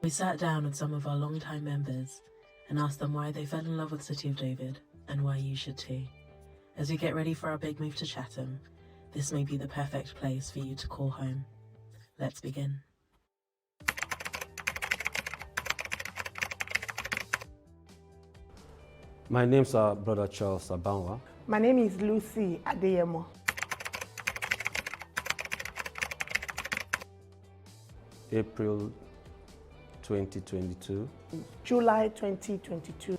We sat down with some of our longtime members and asked them why they fell in love with the City of David and why you should too. As we get ready for our big move to Chatham, this may be the perfect place for you to call home. Let's begin. My name's Brother Charles Abanwa. My name is Lucy Adeyemo. April 2022. July 2022.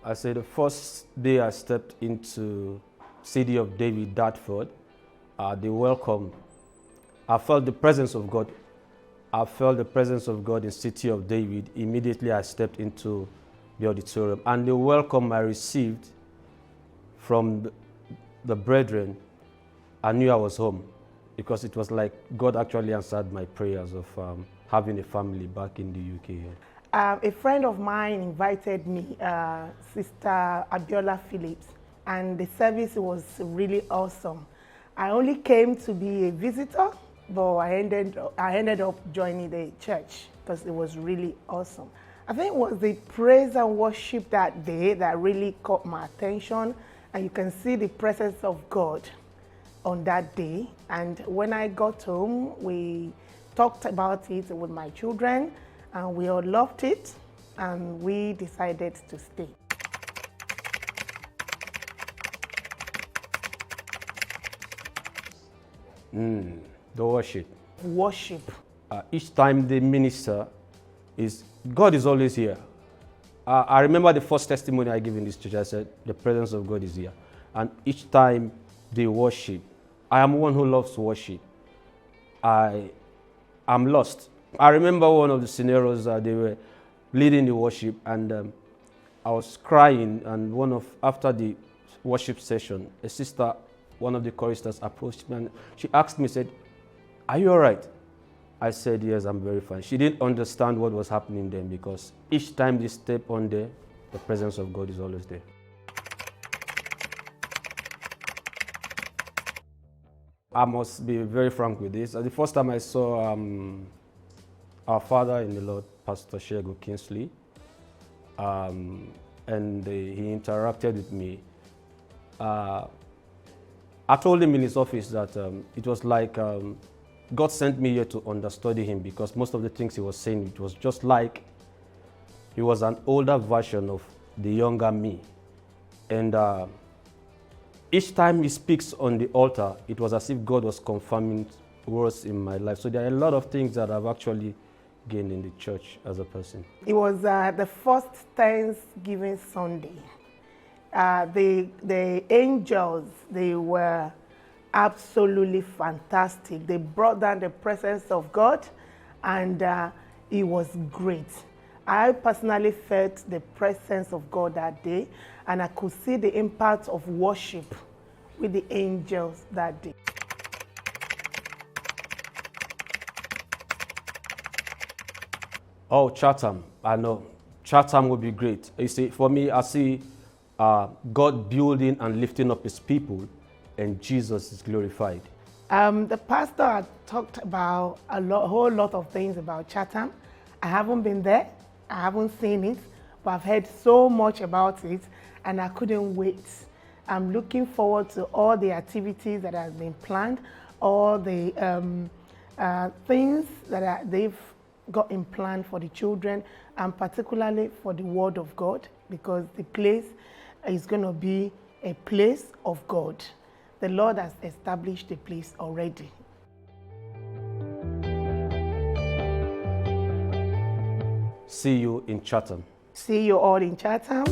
I say the first day I stepped into City of David, Dartford, the welcome, I felt the presence of God. I felt the presence of God in City of David. Immediately I stepped into the auditorium, and the welcome I received from the brethren, I knew I was home, because it was like God actually answered my prayers of having a family back in the UK. A friend of mine invited me, Sister Abiola Phillips, and the service was really awesome. I only came to be a visitor, but I ended up joining the church because it was really awesome. I think it was the praise and worship that day that really caught my attention, and you can see the presence of God on that day. And when I got home, we talked about it with my children, and we all loved it, and we decided to stay. The worship. Worship. Each time they minister, God is always here. I remember the first testimony I gave in this church. I said, the presence of God is here. And each time they worship, I am one who loves worship. I am lost. I remember one of the scenarios they were leading the worship, and I was crying, and after the worship session, a sister, one of the choristers, approached me and she asked me, said, "Are you all right?" I said, "Yes, I'm very fine." She didn't understand what was happening then, because each time they step on there, the presence of God is always there. I must be very frank with this. The first time I saw our father in the Lord, Pastor Shego Kingsley, and he interacted with me. I told him in his office that it was like God sent me here to understudy him, because most of the things he was saying, it was just like he was an older version of the younger me. And each time he speaks on the altar, it was as if God was confirming words in my life. So there are a lot of things that I've actually gained in the church as a person. It was the first Thanksgiving Sunday. The angels, they were absolutely fantastic. They brought down the presence of God, and it was great. I personally felt the presence of God that day, and I could see the impact of worship with the angels that day. Oh, Chatham, I know. Chatham would be great. You see, for me, I see God building and lifting up his people, and Jesus is glorified. The pastor had talked about a whole lot of things about Chatham. I haven't been there, I haven't seen it, but I've heard so much about it, and I couldn't wait. I'm looking forward to all the activities that have been planned, all the things that they've got in plan for the children, and particularly for the Word of God, because the place is going to be a place of God. The Lord has established the place already. See you in Chatham. See you all in Chatham.